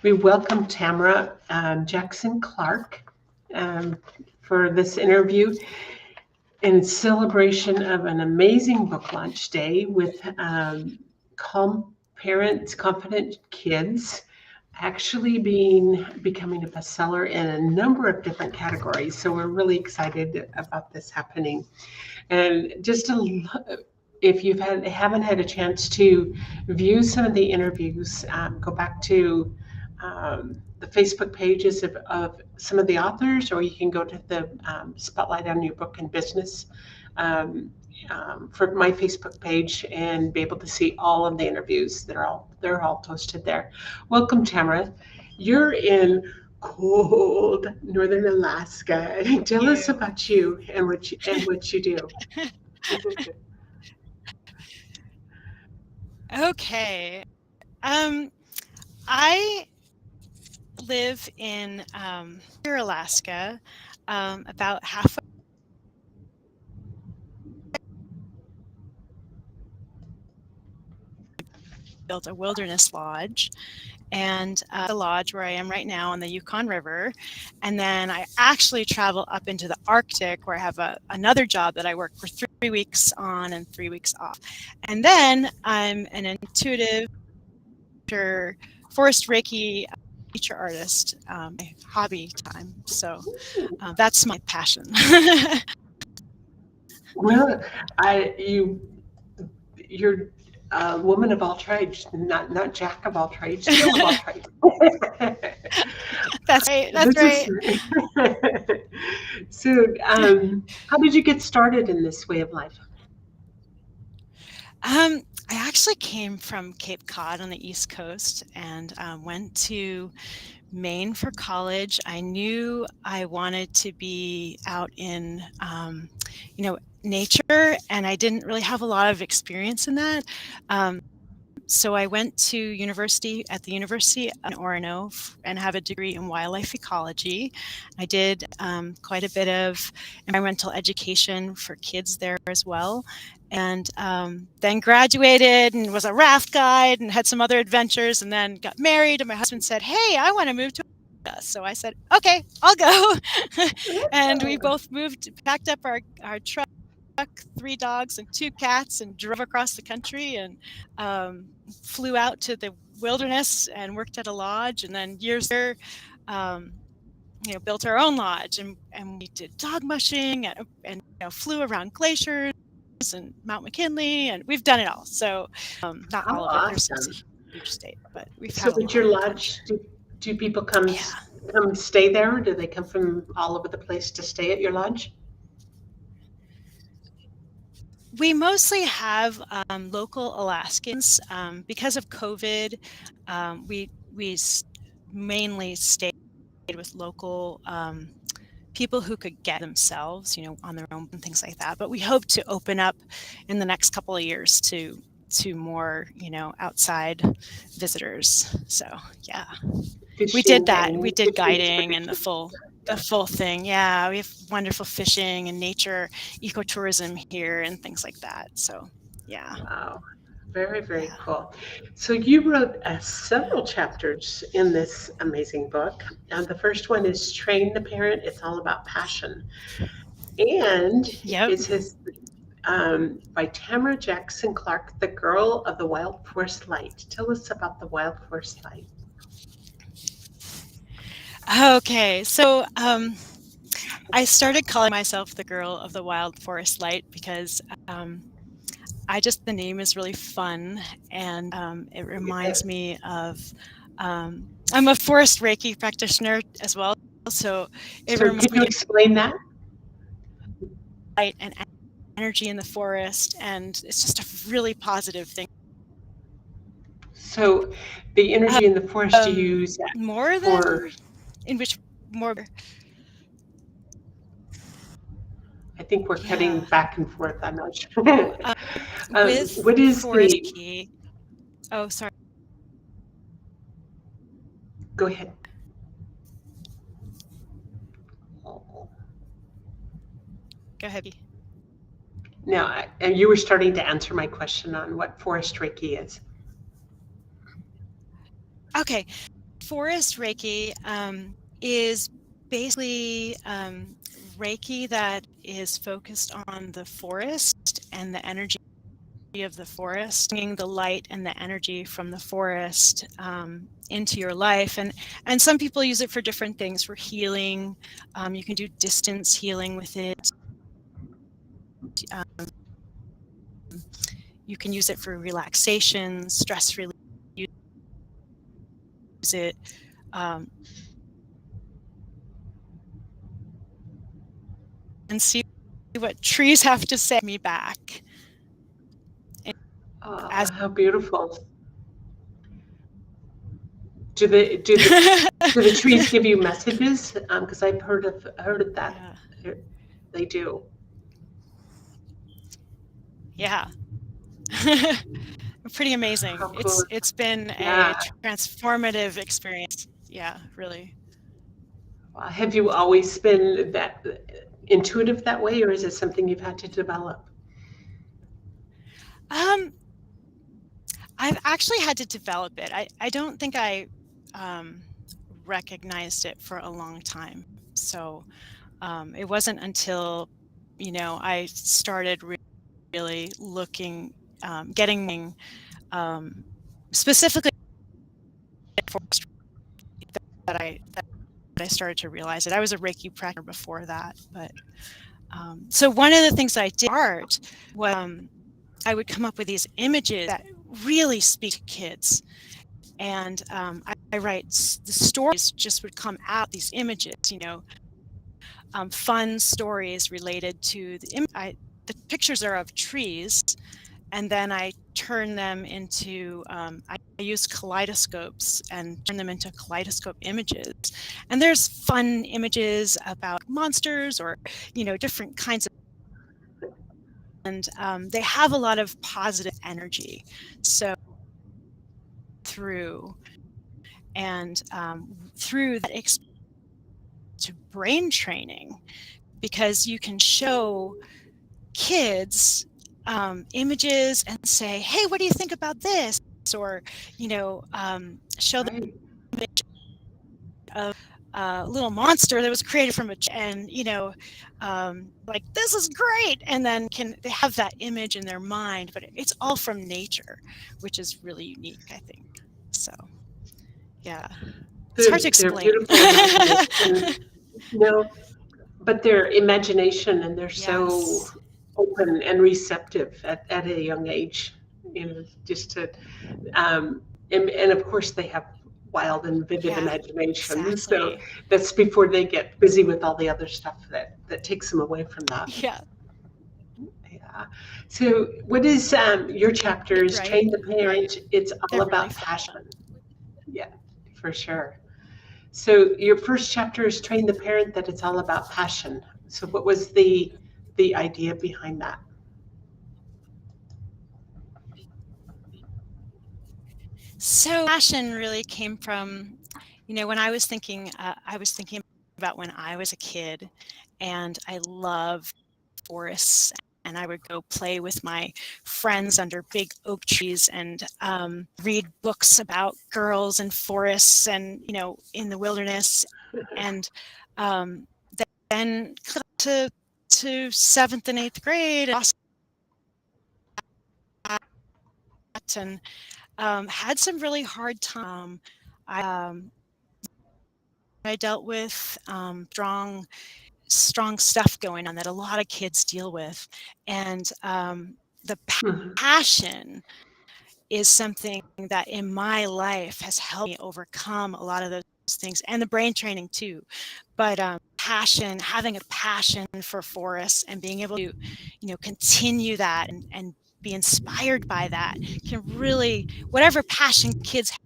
We welcome Tamara Jackson-Clark um, for this interview in celebration of an amazing book launch day with Calm Parents, Confident Kids actually becoming a bestseller in a number of different categories. So we're really excited about this happening. And if haven't had a chance to view some of the interviews, go back to the Facebook pages of some of the authors, or you can go to the Spotlight on Your Book and Business for my Facebook page and be able to see all of the interviews. They're all posted there. Welcome, Tamara. You're in cold northern Alaska. Tell us about you and what you do. Okay. I live in Alaska, about half built a wilderness lodge, and the lodge where I am right now on the Yukon River. And then I actually travel up into the Arctic, where I have another job that I work for 3 weeks on and 3 weeks off. And then I'm an intuitive forest Reiki nature artist, my hobby time. So that's my passion. Well, you're a woman of all trades, not jack of all trades, Jill of all trades. That's right. That's right. So, how did you get started in this way of life? I actually came from Cape Cod on the East Coast and went to Maine for college. I knew I wanted to be out in, nature, and I didn't really have a lot of experience in that. So I went to university in Orono and have a degree in wildlife ecology. I did quite a bit of environmental education for kids there as well. And then graduated and was a raft guide and had some other adventures, and then got married, and my husband said, "Hey, I want to move to Alaska." So I said, "Okay, I'll go." And we both packed up our truck, 3 dogs and 2 cats, and drove across the country and flew out to the wilderness and worked at a lodge. And then years later, built our own lodge, and we did dog mushing and flew around glaciers and Mount McKinley, and we've done it all. So not all of it. There's a huge state, but we've had. So, at your lodge, do people come stay there? Or do they come from all over the place to stay at your lodge? We mostly have local Alaskans. Because of COVID, we mainly stayed with local people who could get themselves, on their own and things like that. But we hope to open up in the next couple of years to more, outside visitors. So yeah, we did that. We did guiding and the full thing. Yeah, we have wonderful fishing and nature ecotourism here and things like that. So yeah. Wow. Very, very cool. So you wrote several chapters in this amazing book. The first one is Train the Parent. It's all about passion. And it says by Tamara Jackson-Clark, the girl of the Wild Forest Light. Tell us about the Wild Forest Light. Okay, so I started calling myself the girl of the Wild Forest Light because the name is really fun, and it reminds me of, I'm a forest Reiki practitioner as well. So can you explain that? Light and energy in the forest, and it's just a really positive thing. So the energy in the forest you use more than in which more. I think we're cutting back and forth. I'm not sure. What is forest key? Oh, sorry. Go ahead. Go ahead. Now, you were starting to answer my question on what forest Reiki is. Okay. Forest Reiki is basically Reiki that is focused on the forest and the energy of the forest, bringing the light and the energy from the forest into your life. And some people use it for different things, for healing. You can do distance healing with it. You can use it for relaxation, stress relief. Use it and see what trees have to say me back. How beautiful. Do the trees give you messages? Because I've heard of that. Yeah. They do. Yeah. Pretty amazing. Cool. It's been a transformative experience. Yeah, really. Have you always been that intuitive that way, or is it something you've had to develop? I've actually had to develop it. I don't think I recognized it for a long time. So it wasn't until, I started really looking, getting specifically that I started to realize it. I was a Reiki practitioner before that, but so one of the things I did art was I would come up with these images that really speak to kids, and I write the stories just would come out these images, fun stories related to the pictures are of trees, and then I turn them into I use kaleidoscopes and turn them into kaleidoscope images, and there's fun images about monsters or different kinds of, and they have a lot of positive energy. So through that to brain training, because you can show kids images and say, hey, what do you think about this? Or show them a little monster that was created from and like, this is great, and then they have that image in their mind, but it's all from nature, which is really unique, I think. So yeah, it's hard to explain. They're beautiful. But their imagination, and they're so open and receptive at a young age, just to and of course they have wild and vivid imagination. Exactly. So that's before they get busy with all the other stuff that takes them away from that. Yeah. So what is your chapter is Train the Parent. It's all about passion. Yeah, for sure. So your first chapter is Train the Parent, that it's all about passion. So what was the idea behind that? So passion really came from, when I was thinking about when I was a kid, and I loved forests, and I would go play with my friends under big oak trees and read books about girls and forests and, in the wilderness. And then to 7th and 8th grade, and had some really hard time. I dealt with strong stuff going on that a lot of kids deal with, and the passion is something that in my life has helped me overcome a lot of those things, and the brain training too. But having a passion for forests and being able to continue that and be inspired by that can really, whatever passion kids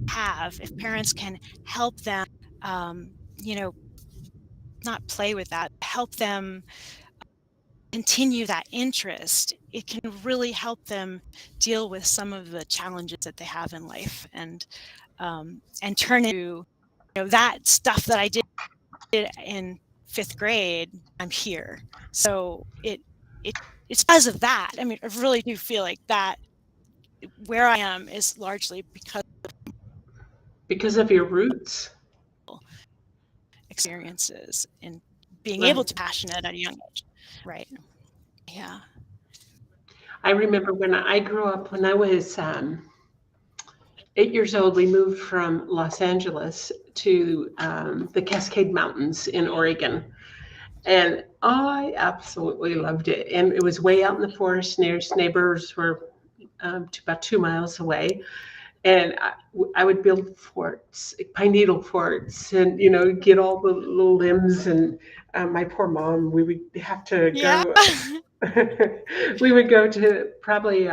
have, if parents can help them not play with that, help them continue that interest, it can really help them deal with some of the challenges that they have in life, and turn into that stuff that I did in 5th grade. I'm here, so it's because of that. I mean, I really do feel like that where I am is largely because Because of your roots. Experiences and being able to be passionate at a young age. Right. Yeah. I remember when I grew up, when I was 8 years old, we moved from Los Angeles to the Cascade Mountains in Oregon. And I absolutely loved it. And it was way out in the forest. Nearest neighbors were about 2 miles away. And I would build forts, pine needle forts, and get all the little limbs. And my poor mom, we would have to go. We would go to probably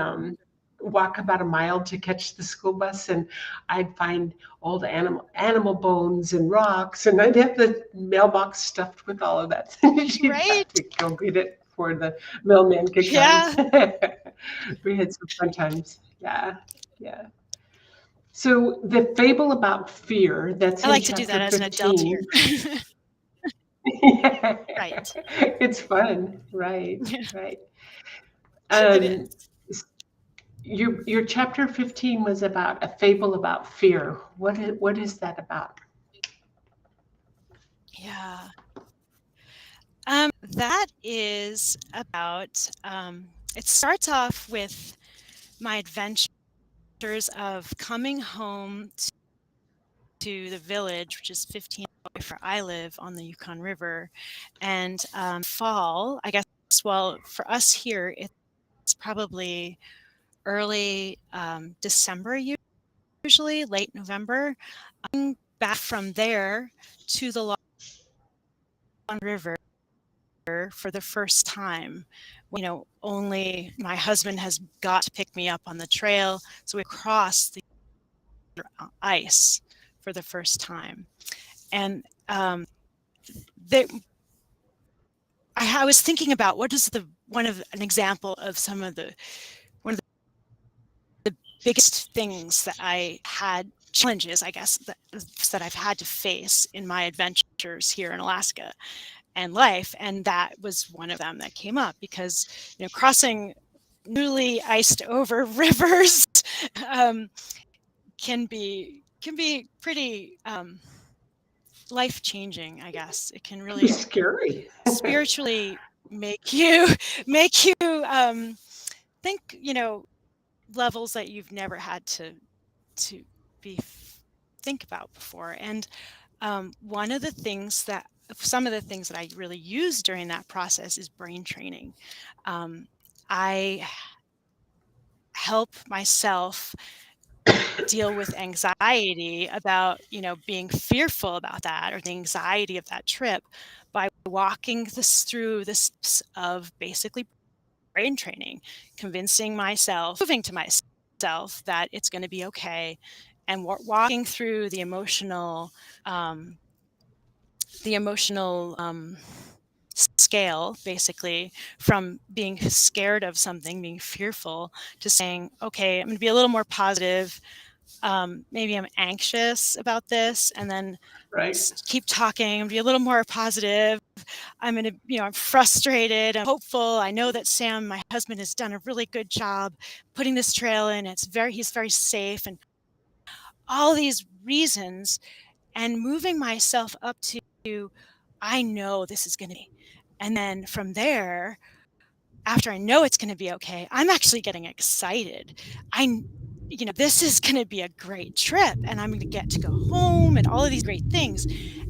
walk about a mile to catch the school bus, and I'd find old animal bones and rocks, and I'd have the mailbox stuffed with all of that. She'd have to go get it before the mailman could come. Yeah. We had some fun times. Yeah. Yeah. So the fable about fear, that's I like to do that as 15. an adult here. Yeah. Right. It's fun. Right. Right. It is. Your chapter 15 was about a fable about fear. What is that about? Yeah. That is about, it starts off with my adventures of coming home to the village, which is 15 miles where I live on the Yukon River, and fall, I guess, well, for us here, it's probably early December, usually late November. I'm back from there to the Yukon River for the first time. Only my husband has got to pick me up on the trail, so we cross the ice for the first time. And I was thinking about what is an example of one of the biggest things that I had, challenges, I guess, that I've had to face in my adventures here in Alaska and life, and that was one of them that came up because crossing newly iced over rivers can be pretty life-changing, I guess. It can really scary. spiritually make you think levels that you've never had to think about before. And some of the things that I really use during that process is brain training. I help myself deal with anxiety about being fearful about that, or the anxiety of that trip, by walking through this of basically brain training, convincing myself, proving to myself that it's going to be okay, and walking through the emotional scale, basically, from being scared of something, being fearful, to saying, okay, I'm going to be a little more positive. Maybe I'm anxious about this, and then keep talking and be a little more positive. I'm going to, I'm frustrated, I'm hopeful. I know that Sam, my husband, has done a really good job putting this trail in. He's very safe, and all these reasons, and moving myself up to, I know this is going to be. And then from there, after I know it's going to be okay, I'm actually getting excited. This is going to be a great trip, and I'm going to get to go home and all of these great things.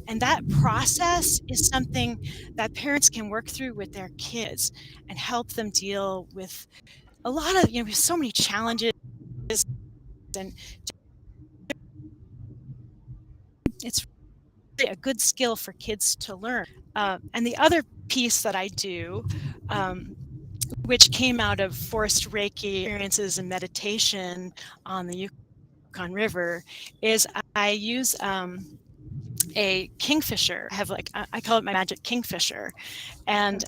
And that process is something that parents can work through with their kids and help them deal with a lot of, so many challenges. And it's really a good skill for kids to learn. And the other piece that I do, which came out of forest Reiki experiences and meditation on the Yukon River, is I use a kingfisher. I have I call it my magic kingfisher, and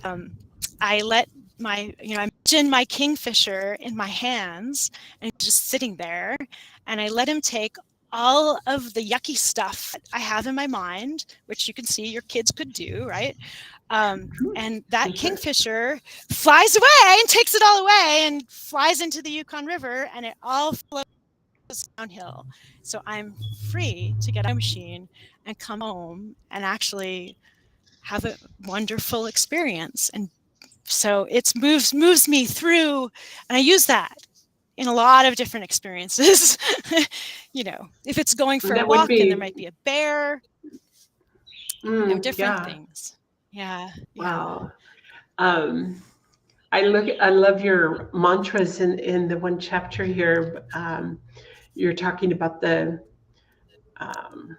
I let I imagine my kingfisher in my hands and just sitting there, and I let him take all of the yucky stuff that I have in my mind, which you can see your kids could do, right? And that kingfisher flies away and takes it all away and flies into the Yukon River, and it all flows downhill. So I'm free to get on my machine and come home and actually have a wonderful experience. And so it moves me through, and I use that in a lot of different experiences. If it's going for a That would walk and there be, might be a bear, different yeah, things. Yeah. wow. I love your mantras in the one chapter here. You're talking about um,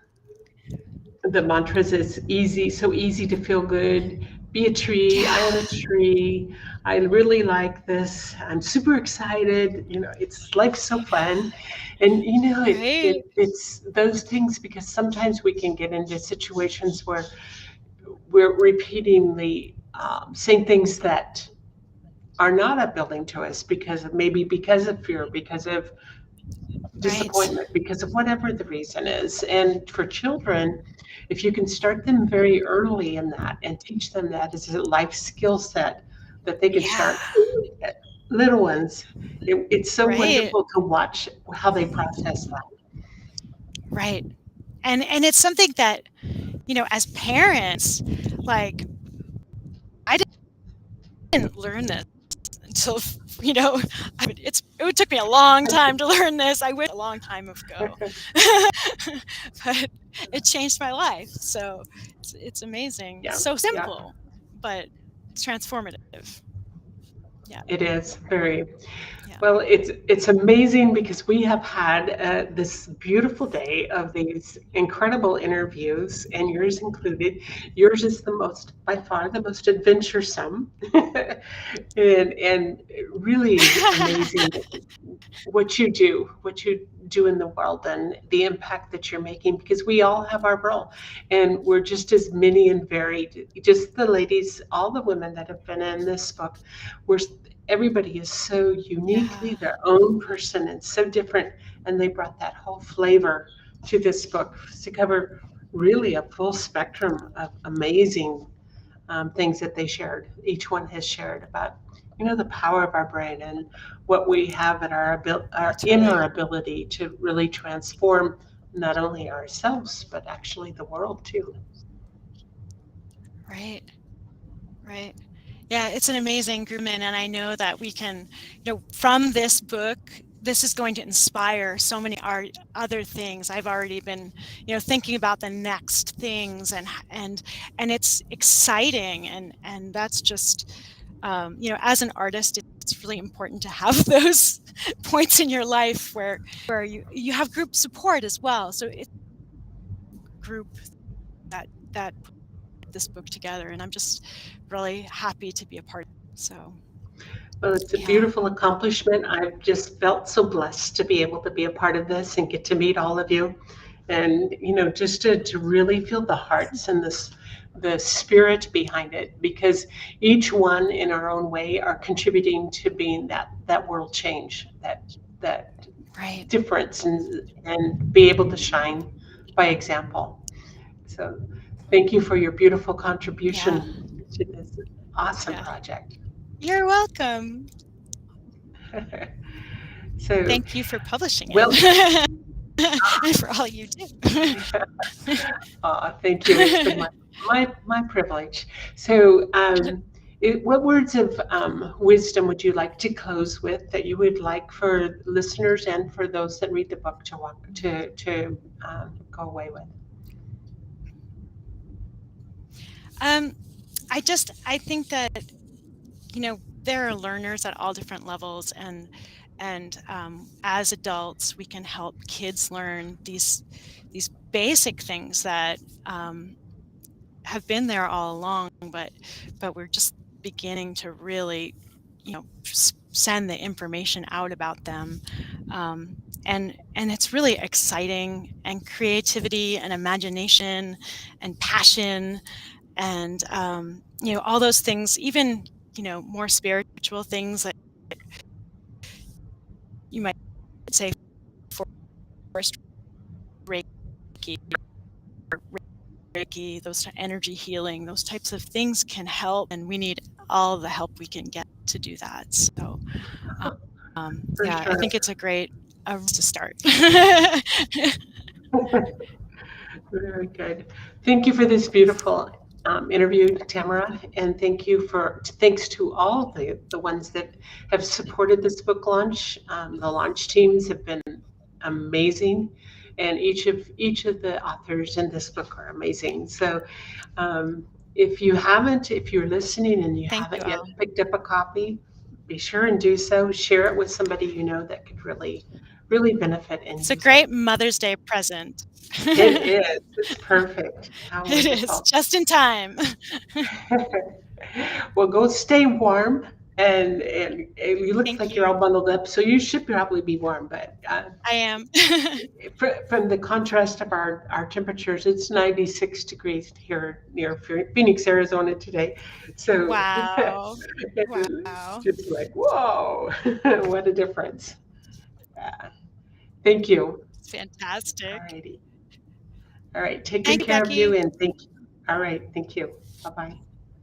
the mantras is easy, so easy to feel good. Be a tree. I am Yeah. a tree. I really like this. I'm super excited. It's life's so fun, and Right. it's those things because sometimes we can get into situations where we're repeating saying things that are not upbuilding to us because of fear, because of Right. disappointment, because of whatever the reason is. And for children, if you can start them very early in that and teach them that as a life skill set that they can Yeah. start, little ones, it's so Right. wonderful to watch how they process that. Right. And it's something that, as parents, like, I didn't learn this until, it took me a long time to learn this. I wish a long time ago, but it changed my life. So it's amazing. Yeah, So yeah, simple, but it's transformative. Yeah. it is very. Yeah. Well, it's amazing because we have had this beautiful day of these incredible interviews, and yours included. Yours is by far the most adventuresome, and really amazing what you do in the world, and the impact that you're making. Because we all have our role, and we're just as many and varied. Just the ladies, all the women that have been in this book, we're everybody is so uniquely Yeah. their own person and so different, and they brought that whole flavor to this book to cover really a full spectrum of amazing things that they shared. Each one has shared about the power of our brain and what we have at That's in right. our ability to really transform not only ourselves but actually the world too. Right. Right. Yeah, it's an amazing group, and I know that we can, from this book, this is going to inspire so many other things. I've already been, thinking about the next things, and it's exciting, and that's just, as an artist, it's really important to have those points in your life where you have group support as well. So it's a group that put this book together, and I'm just really happy to be a part of it. So Well, it's a yeah. beautiful accomplishment. I've just felt so blessed to be able to be a part of this and get to meet all of you. And, just to really feel the hearts and the spirit behind it, because each one in our own way are contributing to being that world change, that Right. difference, and be able to shine by example. So thank you for your beautiful Yeah. contribution to this awesome Yeah. project. You're welcome. So, Thank you for publishing well, it and for all you do. thank you. It's been my privilege. So, what words of wisdom would you like to close with that you would like for listeners and for those that read the book to go away with? um, I think that, there are learners at all different levels, and as adults, we can help kids learn these basic things that have been there all along, but we're just beginning to really, send the information out about them, and it's really exciting, and creativity and imagination and passion, and all those things, even more spiritual things that you might say forest reiki, those energy healing, those types of things can help, and we need all the help we can get to do that. So For yeah, I sure. think it's a great to start. Very good. Thank you for this beautiful interview, Tamara, and thanks to all the ones that have supported this book launch. The launch teams have been amazing, and each of the authors in this book are amazing. So, if you're listening and you Thank you haven't yet all. picked up a copy, be sure and do so. Share it with somebody you know that could really benefit and It's a use it. great Mother's Day present. It is. It's perfect. How It is, wonderful. just in time. Well, go stay warm, and you look Thank like you're all you. bundled up, so you should probably be warm. But I am. from the contrast of our temperatures, it's 96 degrees here near Phoenix, Arizona today. So Wow. it's Wow. just like, whoa, what a difference. Uh, Thank you. It's fantastic. All righty. All right. Take good Thank you, care of you, Becky. and thank you. All right. Thank you. Bye bye.